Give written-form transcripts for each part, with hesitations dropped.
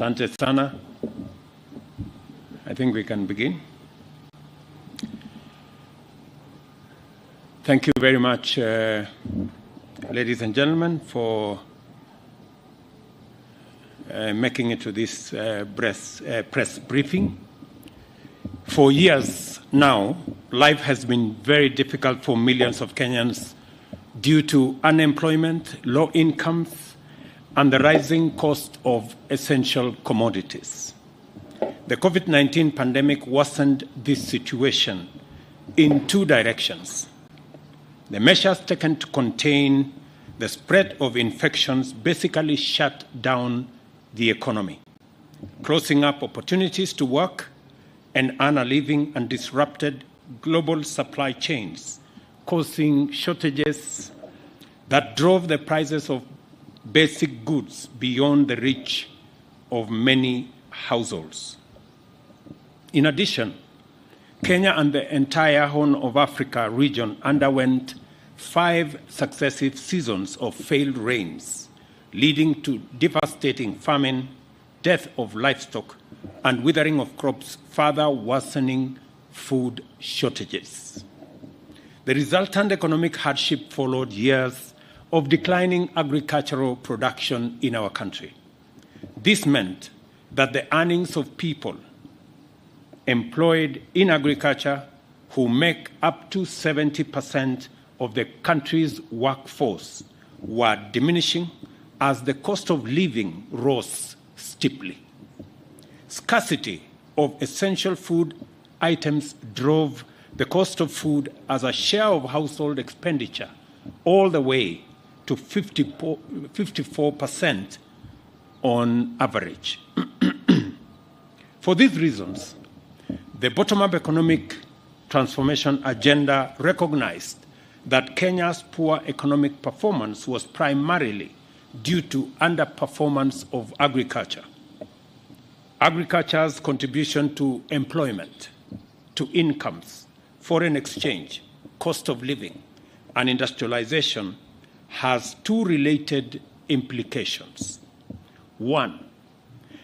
Asante sana. I think we can begin. Thank you very much, ladies and gentlemen, for making it to this press briefing. For years now, life has been very difficult for millions of Kenyans due to unemployment, low incomes, and the rising cost of essential commodities. The COVID-19 pandemic worsened this situation in two directions. The measures taken to contain the spread of infections basically shut down the economy, closing up opportunities to work and earn a living, and disrupted global supply chains, causing shortages that drove the prices of basic goods beyond the reach of many households. In addition, Kenya and the entire Horn of Africa region underwent 5 successive seasons of failed rains, leading to devastating famine, death of livestock, and withering of crops, further worsening food shortages. The resultant economic hardship followed years of declining agricultural production in our country. This meant that the earnings of people employed in agriculture, who make up to 70% of the country's workforce, were diminishing as the cost of living rose steeply. Scarcity of essential food items drove the cost of food as a share of household expenditure all the way to 54% on average. For these reasons, the bottom-up economic transformation agenda recognized that Kenya's poor economic performance was primarily due to underperformance of agriculture. Agriculture's contribution to employment, to incomes, foreign exchange, cost of living, and industrialization has 2 related implications. 1,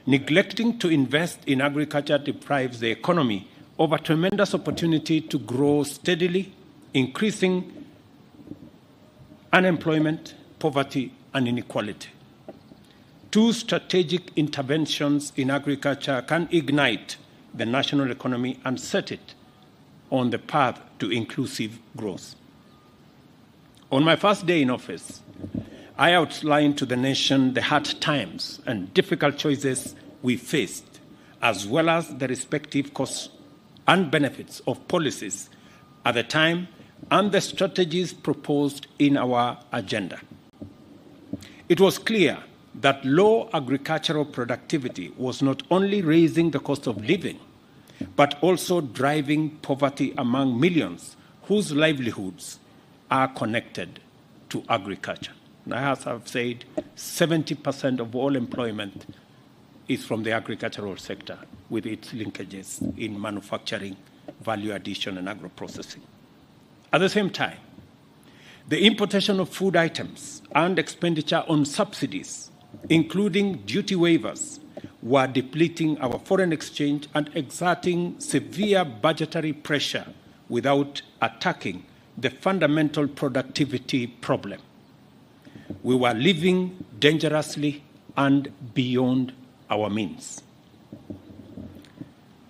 neglecting to invest in agriculture deprives the economy of a tremendous opportunity to grow steadily, increasing unemployment, poverty, and inequality. 2 strategic interventions in agriculture can ignite the national economy and set it on the path to inclusive growth. On my first day in office, I outlined to the nation the hard times and difficult choices we faced, as well as the respective costs and benefits of policies at the time and the strategies proposed in our agenda. It was clear that low agricultural productivity was not only raising the cost of living, but also driving poverty among millions whose livelihoods are connected to agriculture. Now, as I've said, 70% of all employment is from the agricultural sector, with its linkages in manufacturing, value addition, and agro-processing. At the same time, the importation of food items and expenditure on subsidies, including duty waivers, were depleting our foreign exchange and exerting severe budgetary pressure without attacking the fundamental productivity problem. We were living dangerously and beyond our means.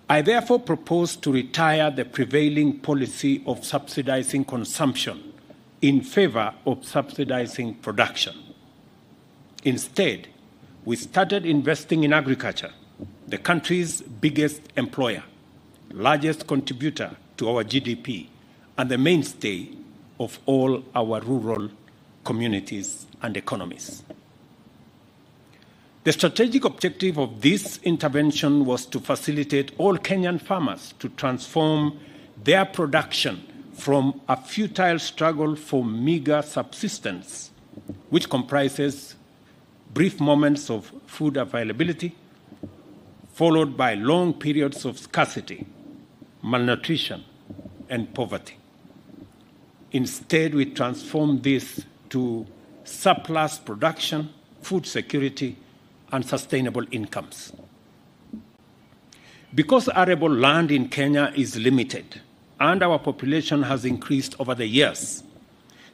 I therefore propose to retire the prevailing policy of subsidizing consumption in favor of subsidizing production. Instead, we started investing in agriculture, the country's biggest employer, largest contributor to our GDP, and the mainstay of all our rural communities and economies. The strategic objective of this intervention was to facilitate all Kenyan farmers to transform their production from a futile struggle for meager subsistence, which comprises brief moments of food availability, followed by long periods of scarcity, malnutrition, and poverty. Instead, we transformed this to surplus production, food security, and sustainable incomes. Because arable land in Kenya is limited and our population has increased over the years,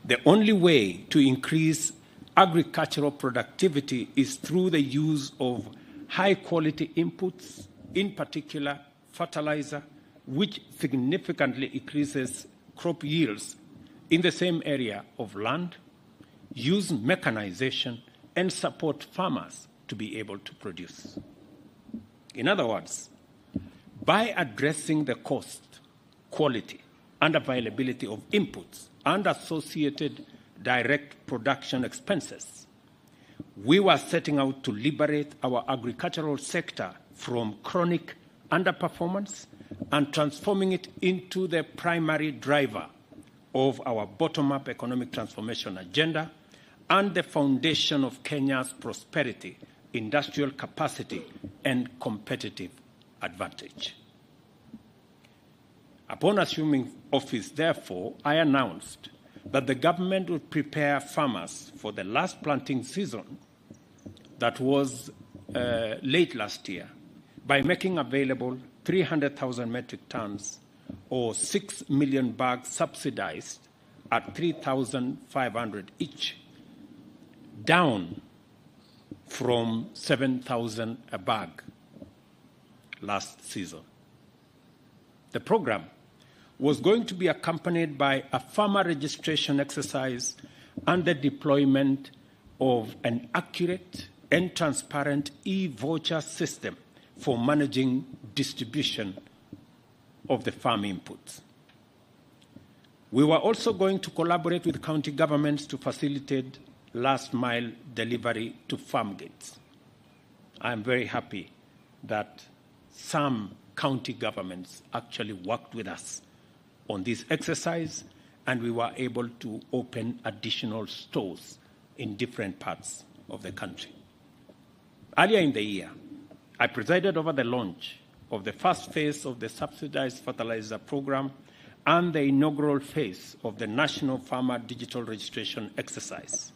the only way to increase agricultural productivity is through the use of high-quality inputs, in particular fertilizer, which significantly increases crop yields in the same area of land, use mechanization, and support farmers to be able to produce. In other words, by addressing the cost, quality, and availability of inputs and associated direct production expenses, we were setting out to liberate our agricultural sector from chronic underperformance and transforming it into the primary driver of our bottom-up economic transformation agenda and the foundation of Kenya's prosperity, industrial capacity, and competitive advantage. Upon assuming office, therefore, I announced that the government would prepare farmers for the last planting season that was late last year by making available 300,000 metric tons or 6 million bags subsidized at 3,500 each, down from 7,000 a bag last season. The program was going to be accompanied by a farmer registration exercise and the deployment of an accurate and transparent e-voucher system for managing distribution of the farm inputs. We were also going to collaborate with county governments to facilitate last-mile delivery to farm gates. I am very happy that some county governments actually worked with us on this exercise, and we were able to open additional stores in different parts of the country. Earlier in the year, I presided over the launch of the first phase of the subsidized fertilizer program and the inaugural phase of the National Farmer Digital Registration exercise.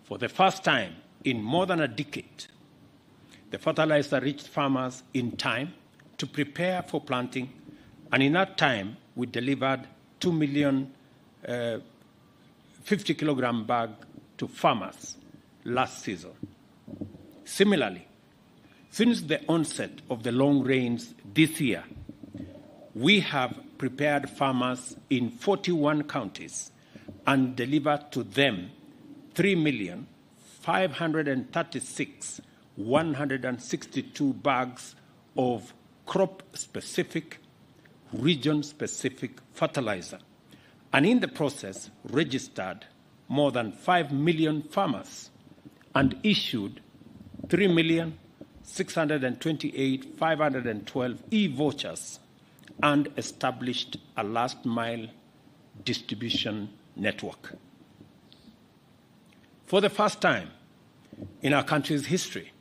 For the first time in more than a decade, the fertilizer reached farmers in time to prepare for planting, and in that time, we delivered 2 million 50-kilogram bag to farmers last season. Similarly, since the onset of the long rains this year, we have prepared farmers in 41 counties and delivered to them 3,536,162 bags of crop-specific, region-specific fertilizer, and in the process registered more than 5 million farmers and issued 3,628,512 e-vouchers and established a last-mile distribution network. For the first time in our country's history,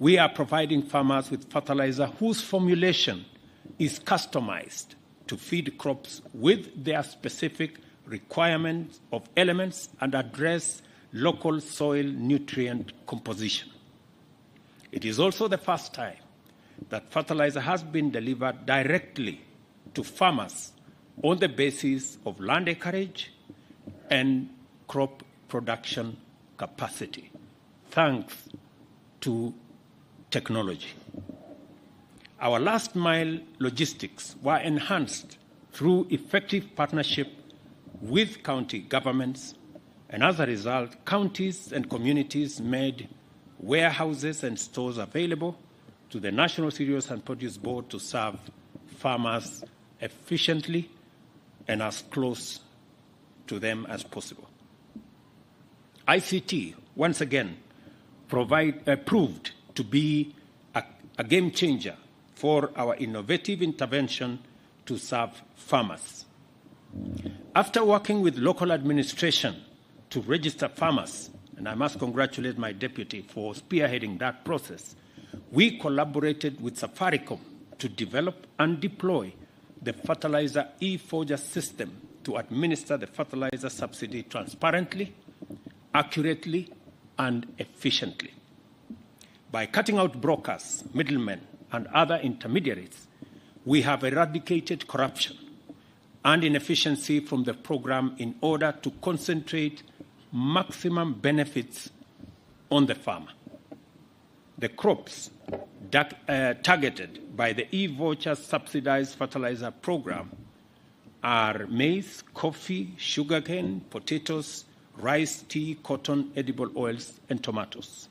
we are providing farmers with fertilizer whose formulation is customized to feed crops with their specific requirements of elements and address local soil nutrient composition. It is also the first time that fertilizer has been delivered directly to farmers on the basis of land acreage and crop production capacity, thanks to technology. Our last-mile logistics were enhanced through effective partnership with county governments, and as a result, counties and communities made warehouses and stores available to the National Cereals and Produce Board to serve farmers efficiently and as close to them as possible. ICT, once again, proved to be a game changer for our innovative intervention to serve farmers. After working with local administration to register farmers, and I must congratulate my deputy for spearheading that process, we collaborated with Safaricom to develop and deploy the fertilizer e-voucher system to administer the fertilizer subsidy transparently, accurately, and efficiently. By cutting out brokers, middlemen, and other intermediaries, we have eradicated corruption and inefficiency from the program in order to concentrate maximum benefits on the farmer. The crops targeted by the e-voucher subsidized fertilizer program are maize, coffee, sugarcane, potatoes, rice, tea, cotton, edible oils, and tomatoes.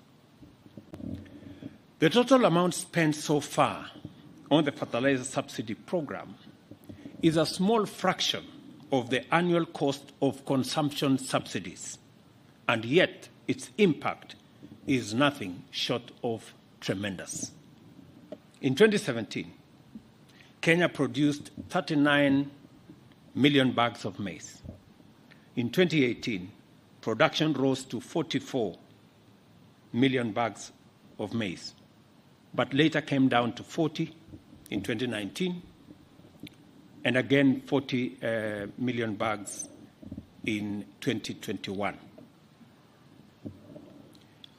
The total amount spent so far on the fertilizer subsidy program is a small fraction of the annual cost of consumption subsidies, and yet its impact is nothing short of tremendous. In 2017, Kenya produced 39 million bags of maize. In 2018, production rose to 44 million bags of maize, but later came down to 40 in 2019, and again 40 million bags in 2021.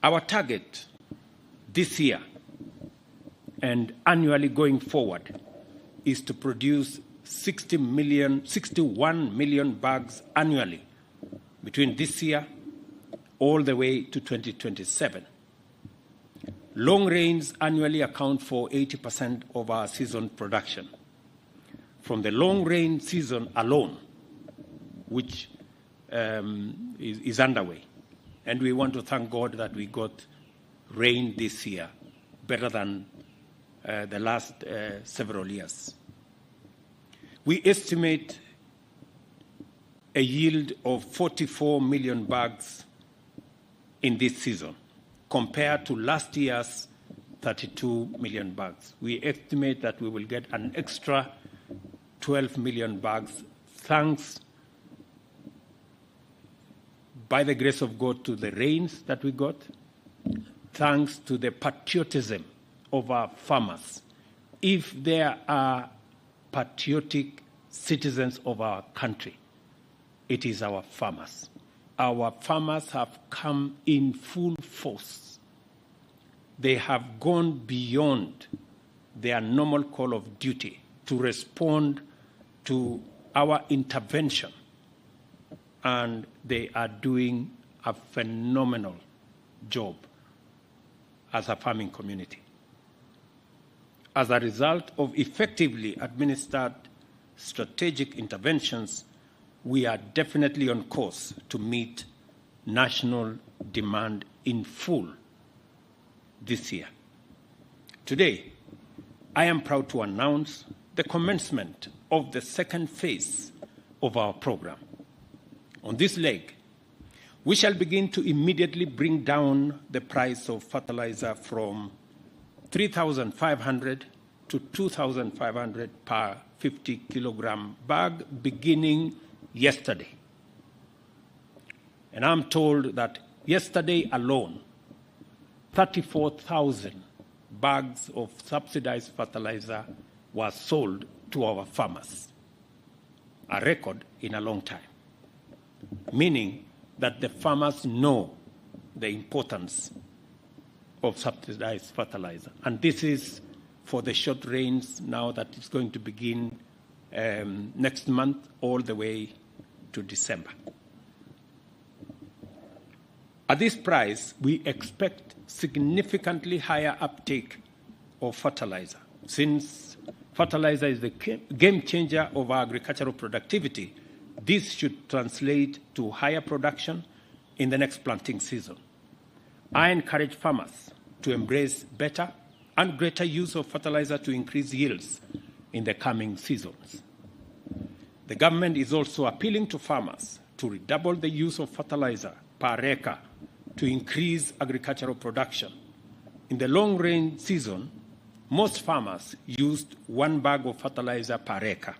Our target this year and annually going forward is to produce 61 million bags annually between this year all the way to 2027. Long rains annually account for 80% of our season production. From the long rain season alone, which is underway, and we want to thank God that we got rain this year, better than the last several years. We estimate a yield of 44 million bags in this season, compared to last year's 32 million bags. We estimate that we will get an extra 12 million bags, thanks, by the grace of God, to the rains that we got, thanks to the patriotism of our farmers. If there are patriotic citizens of our country, it is our farmers. Our farmers have come in full force. They have gone beyond their normal call of duty to respond to our intervention, and they are doing a phenomenal job as a farming community. As a result of effectively administered strategic interventions, we are definitely on course to meet national demand in full this year. Today, I am proud to announce the commencement of the second phase of our program. On this leg, we shall begin to immediately bring down the price of fertilizer from 3,500 to 2,500 per 50 kilogram bag beginning yesterday. And I'm told that yesterday alone, 34,000 bags of subsidized fertilizer were sold to our farmers, a record in a long time, meaning that the farmers know the importance of subsidized fertilizer. And this is for the short rains now that is going to begin next month all the way to December. At this price, we expect significantly higher uptake of fertilizer. Since fertilizer is the game changer of our agricultural productivity, this should translate to higher production in the next planting season. I encourage farmers to embrace better and greater use of fertilizer to increase yields in the coming seasons. The government is also appealing to farmers to redouble the use of fertilizer per acre to increase agricultural production. In the long rain season, most farmers used 1 bag of fertilizer per acre.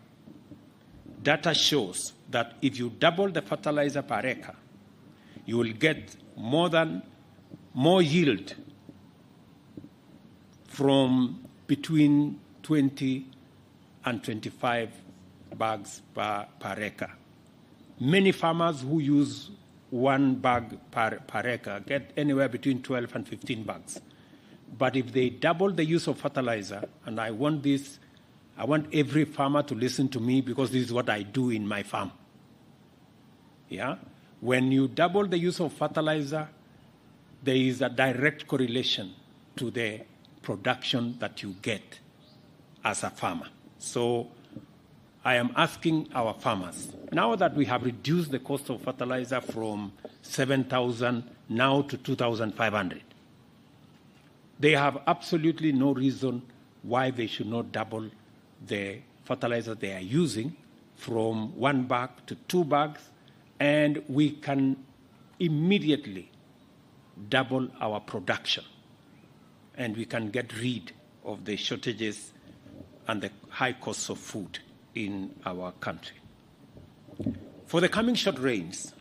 Data shows that if you double the fertilizer per acre, you will get more yield from between 20 and 25 bags per acre. Many farmers who use 1 bag per acre get anywhere between 12 and 15 bags. But if they double the use of fertilizer, and I want every farmer to listen to me because this is what I do in my farm. Yeah? When you double the use of fertilizer, there is a direct correlation to the production that you get as a farmer. So I am asking our farmers, now that we have reduced the cost of fertilizer from 7,000 now to 2,500, they have absolutely no reason why they should not double the fertilizer they are using from 1 bag to 2 bags, and we can immediately double our production, and we can get rid of the shortages and the high costs of food in our country. For the coming short rains,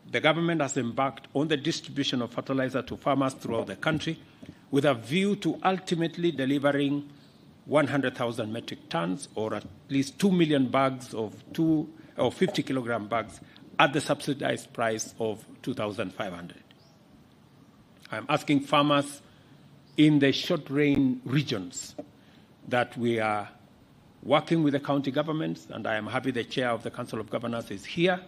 the government has embarked on the distribution of fertilizer to farmers throughout the country with a view to ultimately delivering 100,000 metric tons, or at least 2 million bags of 50 kilogram bags at the subsidized price of 2,500. I'm asking farmers in the short rain regions that we are working with the county governments, and I am happy the chair of the Council of Governors is here,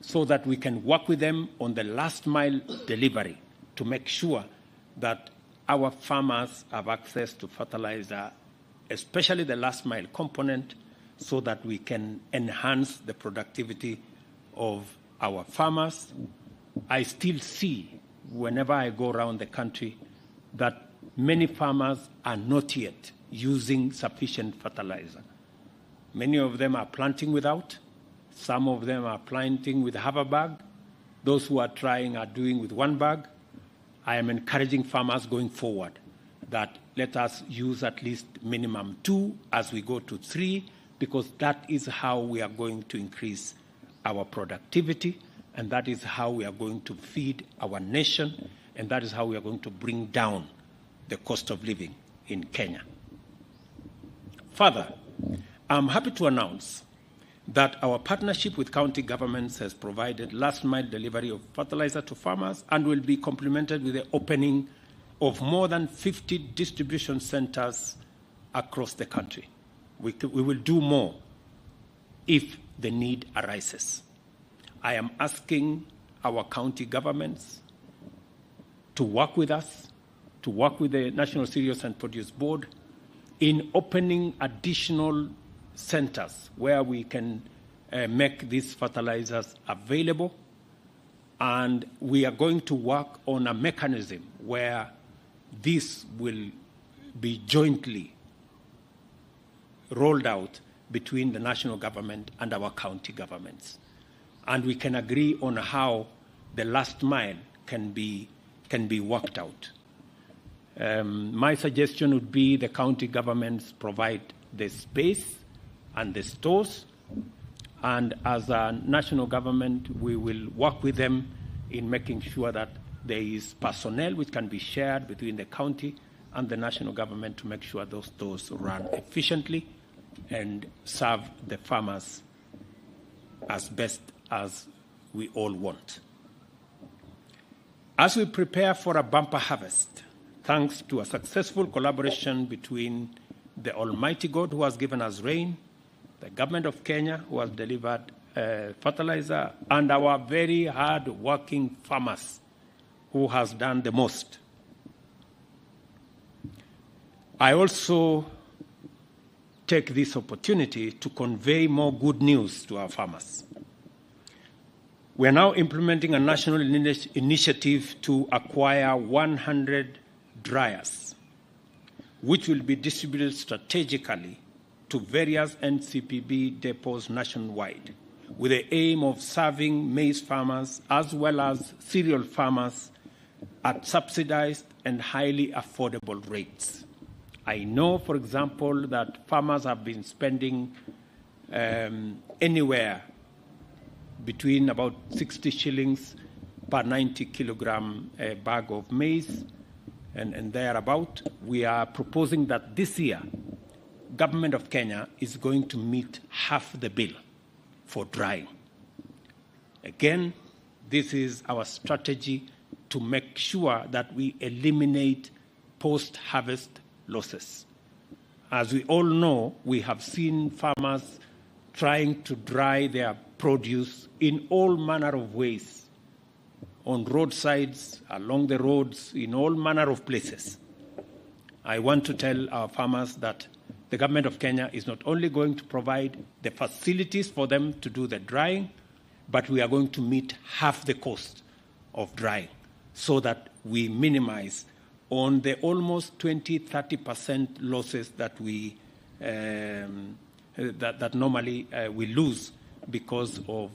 so that we can work with them on the last mile delivery to make sure that our farmers have access to fertilizer, especially the last mile component, so that we can enhance the productivity of our farmers. I still see, whenever I go around the country, that many farmers are not yet using sufficient fertilizer. Many of them are planting without. Some of them are planting with half a bag. Those who are trying are doing with 1 bag. I am encouraging farmers going forward that let us use at least minimum 2 as we go to 3, because that is how we are going to increase our productivity, and that is how we are going to feed our nation, and that is how we are going to bring down the cost of living in Kenya. Further, I'm happy to announce that our partnership with county governments has provided last-mile delivery of fertilizer to farmers and will be complemented with the opening of more than 50 distribution centers across the country. We will do more if the need arises. I am asking our county governments to work with us, to work with the National Cereals and Produce Board in opening additional centers where we can make these fertilizers available. And we are going to work on a mechanism where this will be jointly rolled out between the national government and our county governments. And we can agree on how the last mile can be worked out. My suggestion would be the county governments provide the space and the stores, and as a national government, we will work with them in making sure that there is personnel which can be shared between the county and the national government to make sure those stores run efficiently and serve the farmers as best as we all want. As we prepare for a bumper harvest, thanks to a successful collaboration between the Almighty God who has given us rain, the government of Kenya who has delivered fertilizer, and our very hard-working farmers who has done the most. I also take this opportunity to convey more good news to our farmers. We are now implementing a national initiative to acquire 100 dryers, which will be distributed strategically to various NCPB depots nationwide, with the aim of serving maize farmers as well as cereal farmers at subsidized and highly affordable rates. I know, for example, that farmers have been spending anywhere between about 60 shillings per 90 kilogram bag of maize and thereabout. We are proposing that this year, Government of Kenya is going to meet half the bill for drying. Again, this is our strategy to make sure that we eliminate post-harvest losses. As we all know, we have seen farmers trying to dry their produce in all manner of ways, on roadsides, along the roads, in all manner of places. I want to tell our farmers that the government of Kenya is not only going to provide the facilities for them to do the drying, but we are going to meet half the cost of drying so that we minimize on the almost 20-30% losses that we that normally we lose because of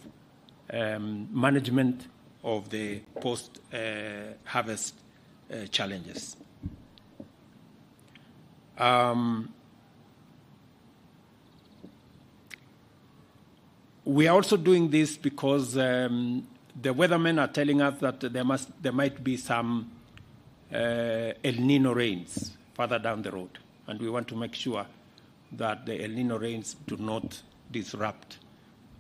management of the post-harvest challenges. We are also doing this because the weathermen are telling us that there might be some El Nino rains further down the road, and we want to make sure that the El Nino rains do not disrupt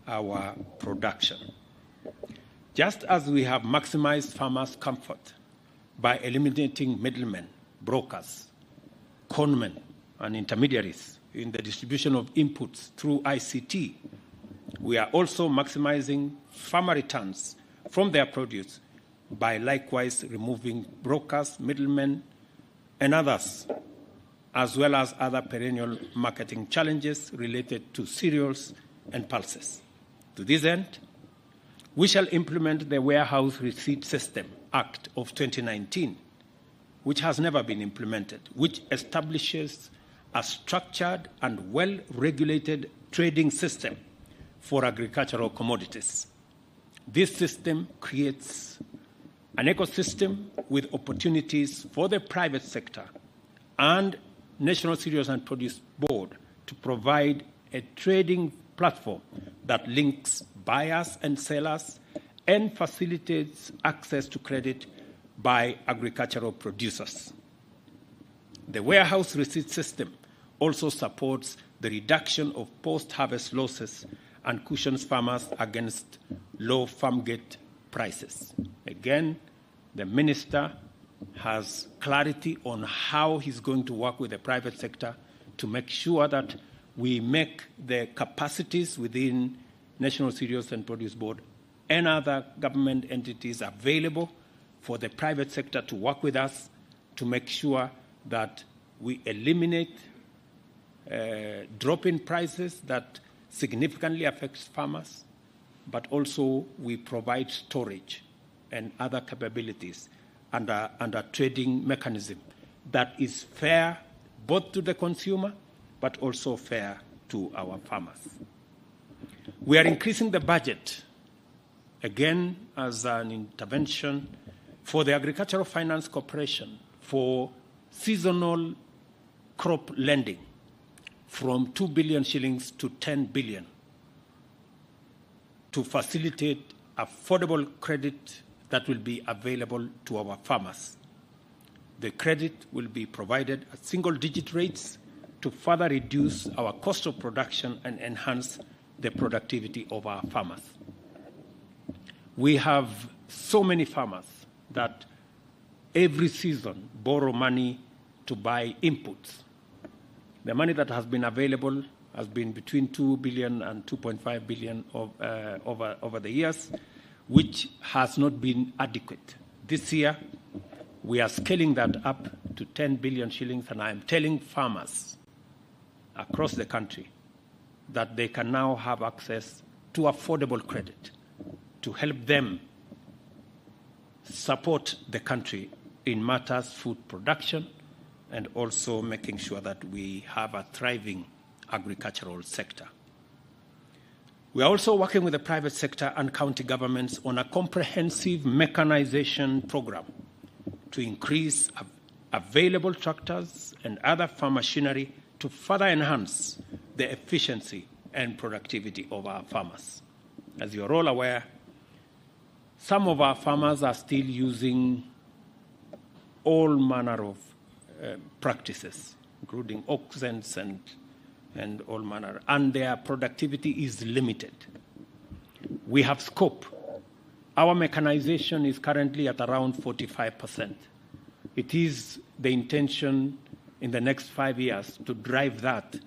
our production. Just as we have maximized farmers' comfort by eliminating middlemen, brokers, conmen, and intermediaries in the distribution of inputs through ICT, we are also maximizing farmer returns from their produce by likewise removing brokers, middlemen, and others, as well as other perennial marketing challenges related to cereals and pulses. To this end, we shall implement the Warehouse Receipt System Act of 2019, which has never been implemented, which establishes a structured and well-regulated trading system for agricultural commodities. This system creates an ecosystem with opportunities for the private sector and National Cereals and Produce Board to provide a trading platform that links buyers and sellers and facilitates access to credit by agricultural producers. The warehouse receipt system also supports the reduction of post-harvest losses and cushions farmers against low farm gate prices. Again, the minister has clarity on how he's going to work with the private sector to make sure that we make the capacities within National Cereals and Produce Board and other government entities available for the private sector to work with us to make sure that we eliminate drop in prices that significantly affects farmers, but also we provide storage and other capabilities under trading mechanism that is fair both to the consumer, but also fair to our farmers. We are increasing the budget, again, as an intervention for the Agricultural Finance Corporation for seasonal crop lending from 2 billion shillings to 10 billion to facilitate affordable credit that will be available to our farmers. The credit will be provided at single-digit rates to further reduce our cost of production and enhance the productivity of our farmers. We have so many farmers that every season borrow money to buy inputs. The money that has been available has been between 2 billion and 2.5 billion over the years, which has not been adequate. This year, we are scaling that up to 10 billion shillings, and I am telling farmers across the country that they can now have access to affordable credit to help them support the country in matters food production and also making sure that we have a thriving agricultural sector. We are also working with the private sector and county governments on a comprehensive mechanization program to increase available tractors and other farm machinery to further enhance the efficiency and productivity of our farmers. As you are all aware, some of our farmers are still using all manner of practices, including auctions and all manner, and their productivity is limited. We have scope. Our mechanization is currently at around 45%. It is the intention in the next 5 years to drive that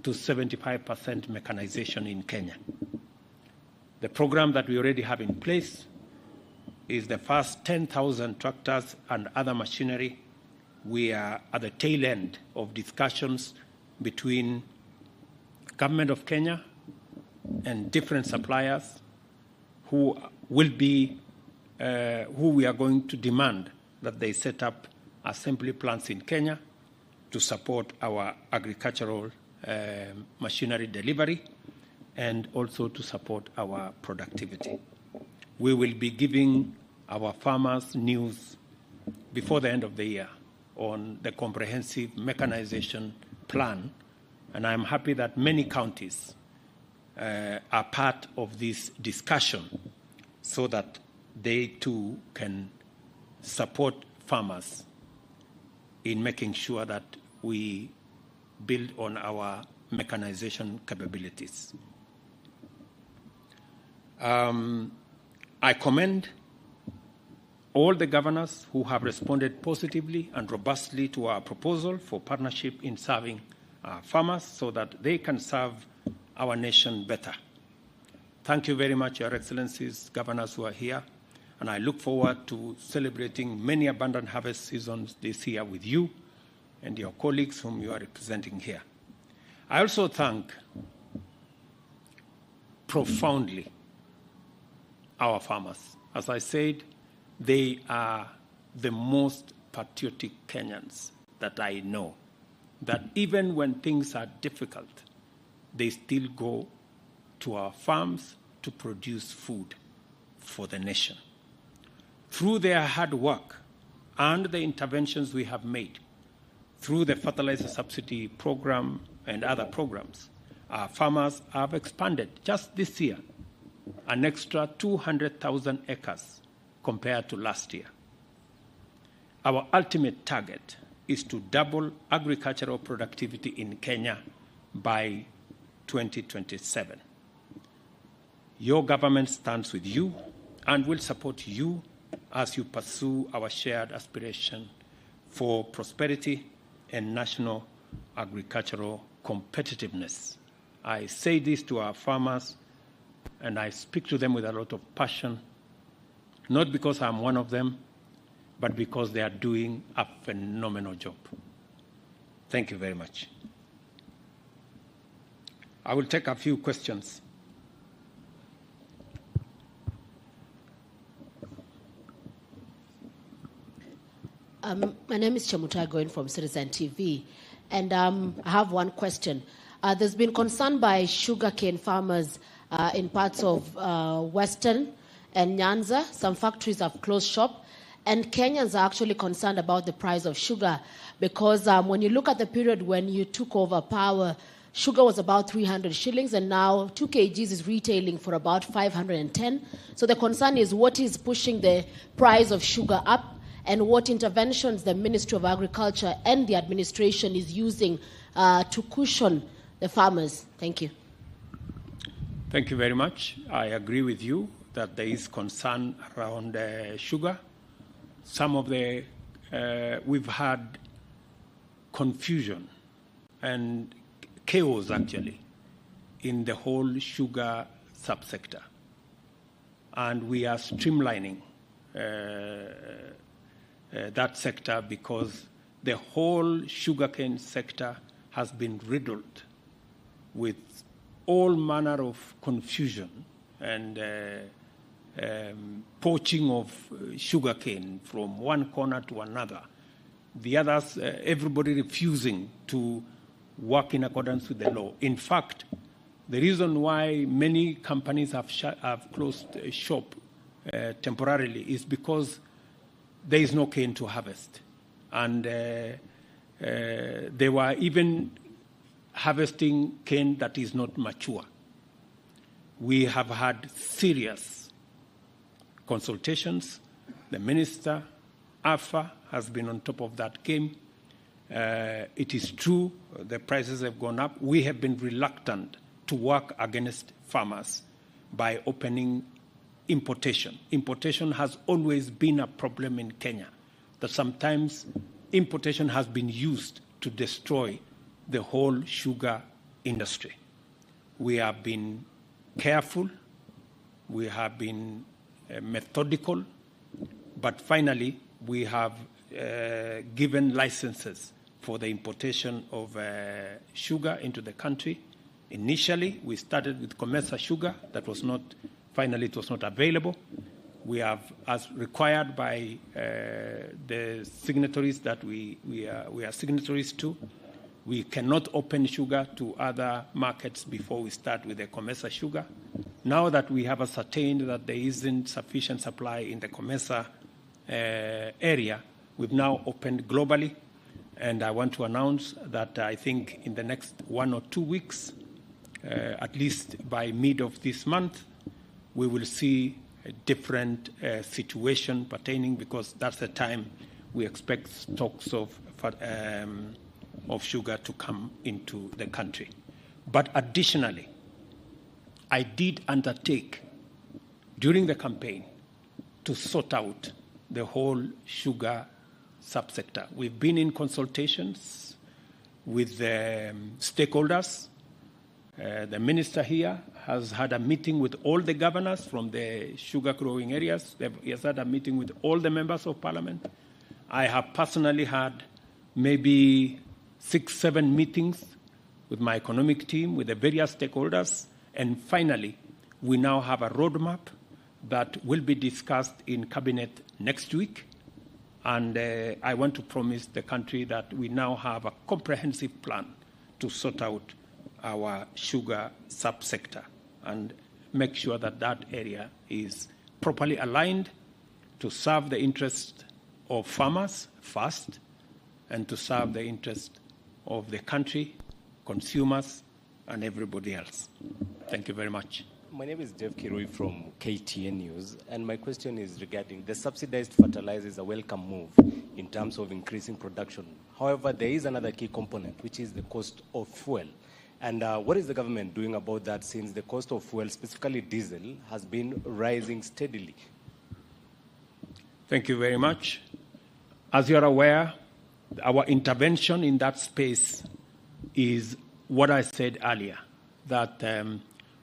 to 75% mechanization in Kenya. The program that we already have in place is the first 10,000 tractors and other machinery. We are at the tail end of discussions between Government of Kenya and different suppliers who will be, who we are going to demand that they set up assembly plants in Kenya to support our agricultural machinery delivery and also to support our productivity. We will be giving our farmers news before the end of the year on the comprehensive mechanization plan, and I'm happy that many counties are part of this discussion so that they too can support farmers in making sure that we build on our mechanization capabilities. I commend all the governors who have responded positively and robustly to our proposal for partnership in serving farmers so that they can serve our nation better. Thank you very much, Your Excellencies, governors who are here, and I look forward to celebrating many abundant harvest seasons this year with you and your colleagues whom you are representing here. I also thank profoundly our farmers. As I said, they are the most patriotic Kenyans that I know, that even when things are difficult, they still go to our farms to produce food for the nation. Through their hard work and the interventions we have made, through the fertilizer subsidy program and other programs, our farmers have expanded just this year an extra 200,000 acres compared to last year. Our ultimate target is to double agricultural productivity in Kenya by 2027. Your government stands with you and will support you as you pursue our shared aspiration for prosperity and national agricultural competitiveness. I say this to our farmers, and I speak to them with a lot of passion, not because I'm one of them, but because they are doing a phenomenal job. Thank you very much. I will take a few questions. My name is Chamutai going from Citizen TV, and I have one question. There's been concern by sugarcane farmers in parts of Western and Nyanza. Some factories have closed shop, and Kenyans are actually concerned about the price of sugar because when you look at the period when you took over power, sugar was about 300 shillings, and now 2 kgs is retailing for about 510. So the concern is what is pushing the price of sugar up, and what interventions the Ministry of Agriculture and the administration is using to cushion the farmers. Thank you. Thank you very much. I agree with you that there is concern around sugar. Some of the, we've had confusion and chaos actually in the whole sugar subsector. And we are streamlining that sector because the whole sugarcane sector has been riddled with all manner of confusion and poaching of sugarcane from one corner to another. The others, everybody refusing to work in accordance with the law. In fact, the reason why many companies have closed shop temporarily is because there is no cane to harvest. And they were even harvesting cane that is not mature. We have had serious consultations. The minister, AFA, has been on top of that game. It is true, the prices have gone up. We have been reluctant to work against farmers by opening importation. Importation has always been a problem in Kenya. that sometimes importation has been used to destroy the whole sugar industry. We have been careful, we have been methodical, but finally we have given licenses for the importation of sugar into the country. Initially, we started with commercial sugar that was not, finally it was not available. We have, as required by the signatories that we are signatories to, we cannot open sugar to other markets before we start with the commercial sugar. Now that we have ascertained that there isn't sufficient supply in the commercial area, we've now opened globally. And I want to announce that I think in the next 1 or 2 weeks, at least by mid of this month, we will see a different situation pertaining, because that's the time we expect stocks of sugar to come into the country. But additionally, I did undertake during the campaign to sort out the whole sugar subsector. We've been in consultations with the stakeholders. The minister here has had a meeting with all the governors from the sugar growing areas. He has had a meeting with all the members of parliament. I have personally had maybe 6-7 meetings with my economic team, with the various stakeholders, and finally, we now have a roadmap that will be discussed in cabinet next week. And I want to promise the country that we now have a comprehensive plan to sort out our sugar subsector and make sure that that area is properly aligned to serve the interest of farmers first and to serve the interest of the country, consumers, and everybody else. Thank you very much. My name is Jeff Kirui from KTN News, and my question is regarding the subsidized fertilizer is a welcome move in terms of increasing production. However, there is another key component, which is the cost of fuel. And what is the government doing about that, since the cost of fuel, specifically diesel, has been rising steadily? Thank you very much. As you are aware, our intervention in that space is what I said earlier, that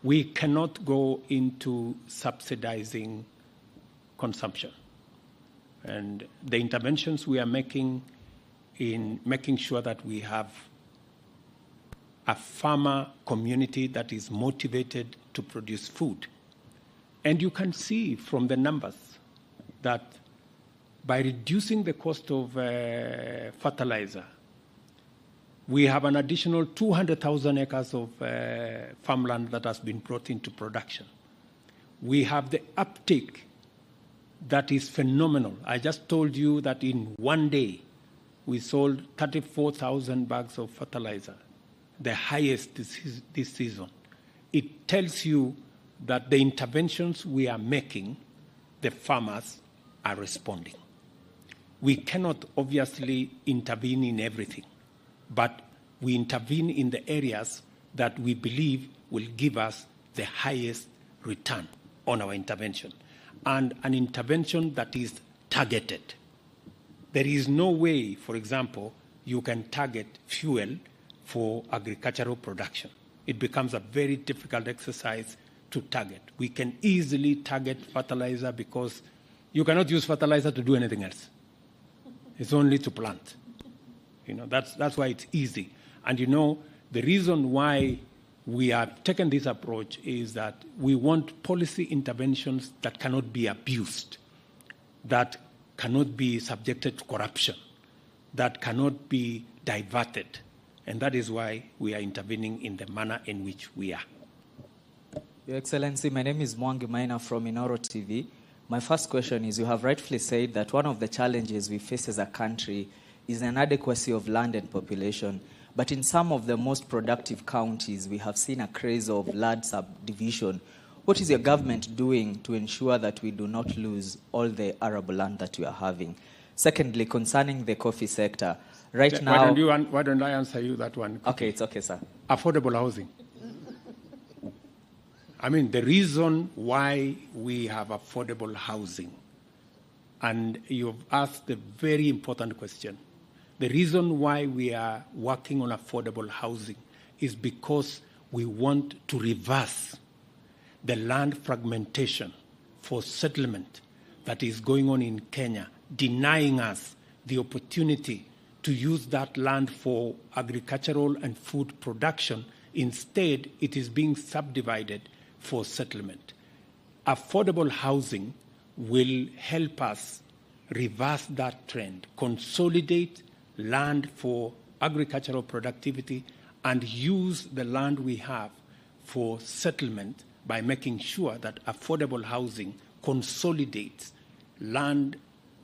we cannot go into subsidizing consumption. And the interventions we are making in making sure that we have a farmer community that is motivated to produce food. And you can see from the numbers that by reducing the cost of fertilizer, we have an additional 200,000 acres of farmland that has been brought into production. We have the uptake that is phenomenal. I just told you that in one day, we sold 34,000 bags of fertilizer, the highest this season. It tells you that the interventions we are making, the farmers are responding. We cannot obviously intervene in everything, but we intervene in the areas that we believe will give us the highest return on our intervention, and an intervention that is targeted. There is no way, for example, you can target fuel for agricultural production. It becomes a very difficult exercise to target. We can easily target fertilizer because you cannot use fertilizer to do anything else. It's only to plant. That's why it's easy. And the reason why we have taken this approach is that we want policy interventions that cannot be abused, that cannot be subjected to corruption, that cannot be diverted. And that is why we are intervening in the manner in which we are. Your Excellency, my name is Mwangi Maina from Inoro TV. My first question is, you have rightfully said that one of the challenges we face as a country is an inadequacy of land and population. But in some of the most productive counties, we have seen a craze of land subdivision. What is your government doing to ensure that we do not lose all the arable land that we are having? Secondly, concerning the coffee sector, now... Why don't I answer you that one? Okay, it's okay, sir. Affordable housing. I mean, the reason why we have affordable housing And you've asked a very important question. The reason why we are working on affordable housing is because we want to reverse the land fragmentation for settlement that is going on in Kenya, denying us the opportunity to use that land for agricultural and food production. Instead, it is being subdivided for settlement. Affordable housing will help us reverse that trend, consolidate land for agricultural productivity, and use the land we have for settlement by making sure that affordable housing consolidates land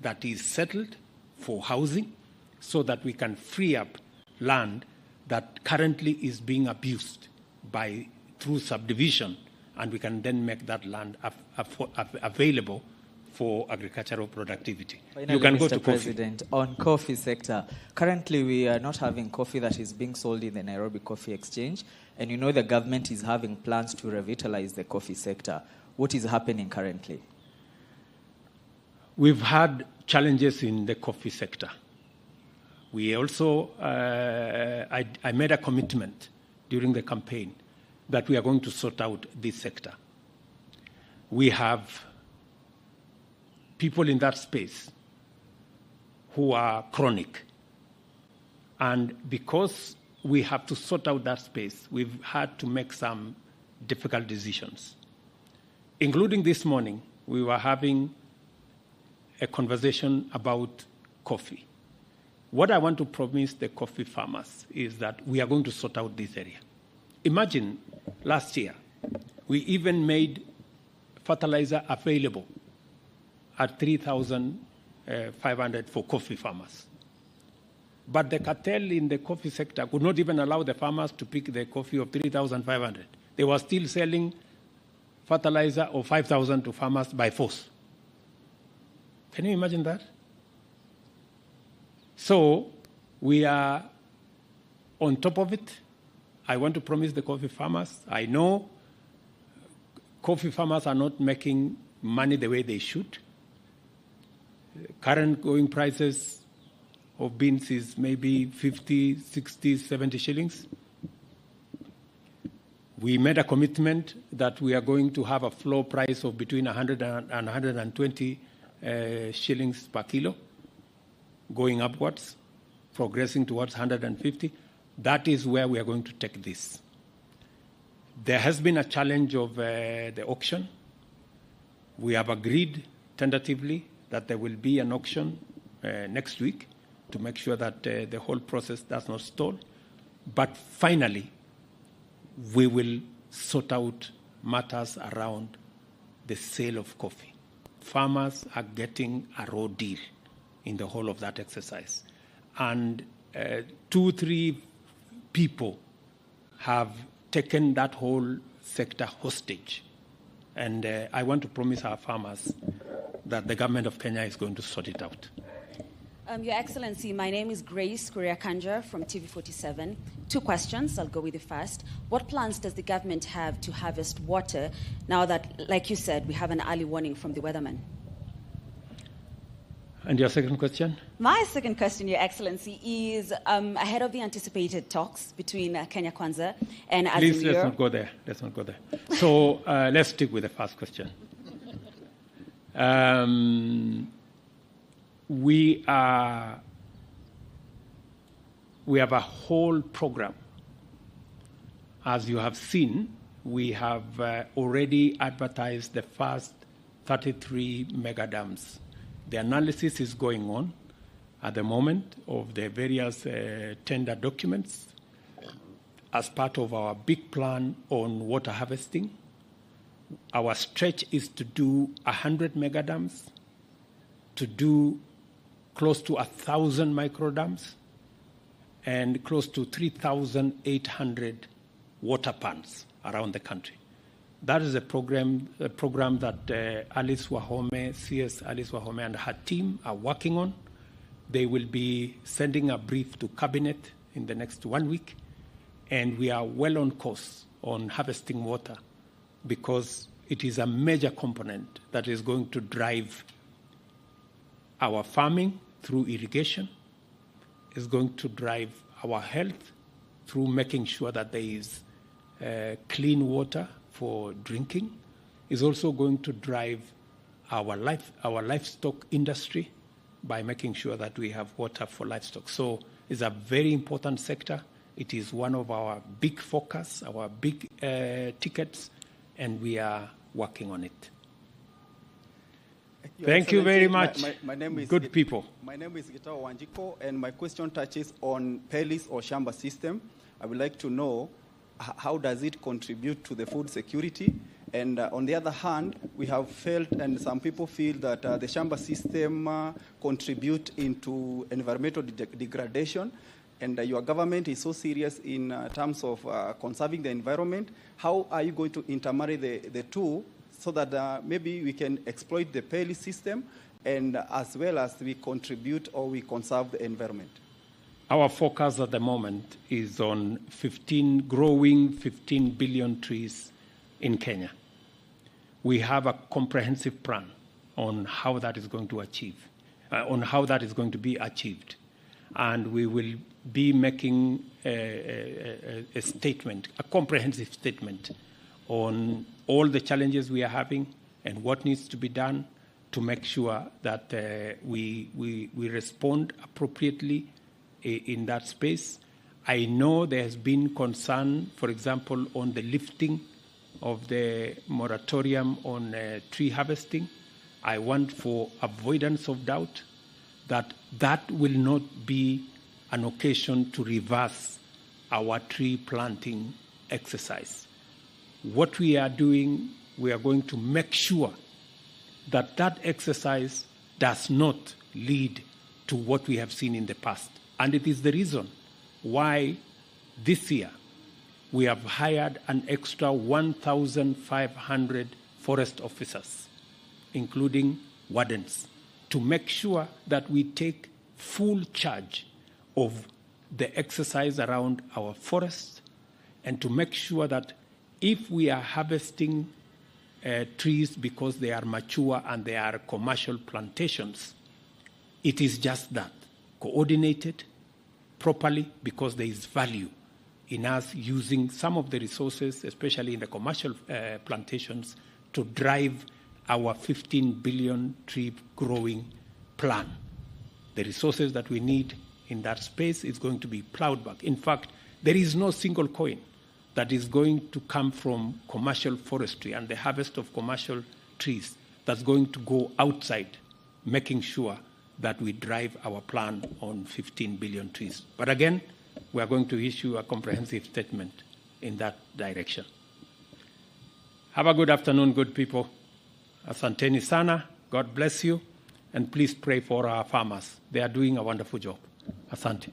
that is settled for housing so that we can free up land that currently is being abused through subdivision, and we can then make that land available for agricultural productivity. Finally, you can Mr. go to President, coffee. on coffee sector, currently we are not having coffee that is being sold in the Nairobi Coffee Exchange, and you know the government is having plans to revitalize the coffee sector. What is happening currently? We've had challenges in the coffee sector. We also, I made a commitment during the campaign that we are going to sort out this sector. We have people in that space who are chronic. And because we have to sort out that space, we've had to make some difficult decisions. Including this morning, we were having a conversation about coffee. What I want to promise the coffee farmers is that we are going to sort out this area. Imagine last year, we even made fertilizer available at 3,500 for coffee farmers. But the cartel in the coffee sector could not even allow the farmers to pick the coffee of 3,500. They were still selling fertilizer of 5,000 to farmers by force. Can you imagine that? So we are on top of it. I want to promise the coffee farmers, I know coffee farmers are not making money the way they should. Current going prices of beans is maybe 50, 60, 70 shillings. We made a commitment that we are going to have a floor price of between 100 and 120 shillings per kilo, going upwards, progressing towards 150. That is where we are going to take this. There has been a challenge of the auction. We have agreed tentatively that there will be an auction next week to make sure that the whole process does not stall. But finally, we will sort out matters around the sale of coffee. Farmers are getting a raw deal in the whole of that exercise. And 2-3 people have taken that whole sector hostage. And I want to promise our farmers that the government of Kenya is going to sort it out. Your Excellency, my name is Grace Kuria-Kanja from TV47. 2 questions. I'll go with the first. What plans does the government have to harvest water now that, like you said, we have an early warning from the weatherman? And your second question? My second question, Your Excellency, is ahead of the anticipated talks between Kenya Kwanza and Azimio. Please, let's not go there. Let's not go there. So let's stick with the first question. We have a whole program. As you have seen, we have already advertised the first 33 mega dams. The analysis is going on at the moment of the various tender documents as part of our big plan on water harvesting. Our stretch is to do 100 mega dams, to do close to 1,000 micro dams, and close to 3,800 water ponds around the country. That is a program that Alice Wahome, CS Alice Wahome and her team are working on. They will be sending a brief to Cabinet in the next 1 week, and we are well on course on harvesting water because it is a major component that is going to drive our farming through irrigation. It's going to drive our health through making sure that there is clean water for drinking. It's also going to drive our livestock industry by making sure that we have water for livestock. So it's a very important sector. It is one of our big focus, our big tickets, and we are working on it. Thank you very much, my name is good people. My name is Gitao Wanjiko, and my question touches on pellies or shamba system. I would like to know how does it contribute to the food security? And on the other hand, we have felt, and some people feel that the shamba system contribute into environmental degradation. And your government is so serious in terms of conserving the environment. How are you going to intermarry the two so that maybe we can exploit the pellet system and as well as we contribute or we conserve the environment? Our focus at the moment is on growing 15 billion trees in Kenya. We have a comprehensive plan on how that is going to be achieved. And we will be making a statement, a comprehensive statement on all the challenges we are having and what needs to be done to make sure that we respond appropriately in that space. I know there has been concern, for example, on the lifting of the moratorium on tree harvesting. I want, for avoidance of doubt, that will not be an occasion to reverse our tree planting exercise. What we are doing, we are going to make sure that that exercise does not lead to what we have seen in the past. And it is the reason why this year we have hired an extra 1,500 forest officers, including wardens, to make sure that we take full charge of the exercise around our forests and to make sure that if we are harvesting trees because they are mature and they are commercial plantations, it is just that, coordinated properly, because there is value in us using some of the resources, especially in the commercial plantations, to drive our 15 billion tree growing plan. The resources that we need in that space is going to be plowed back. In fact, there is no single coin that is going to come from commercial forestry and the harvest of commercial trees that's going to go outside, making sure that we drive our plan on 15 billion trees. But again, we are going to issue a comprehensive statement in that direction. Have a good afternoon, good people. Asanteni sana. God bless you. And please pray for our farmers. They are doing a wonderful job. Asante.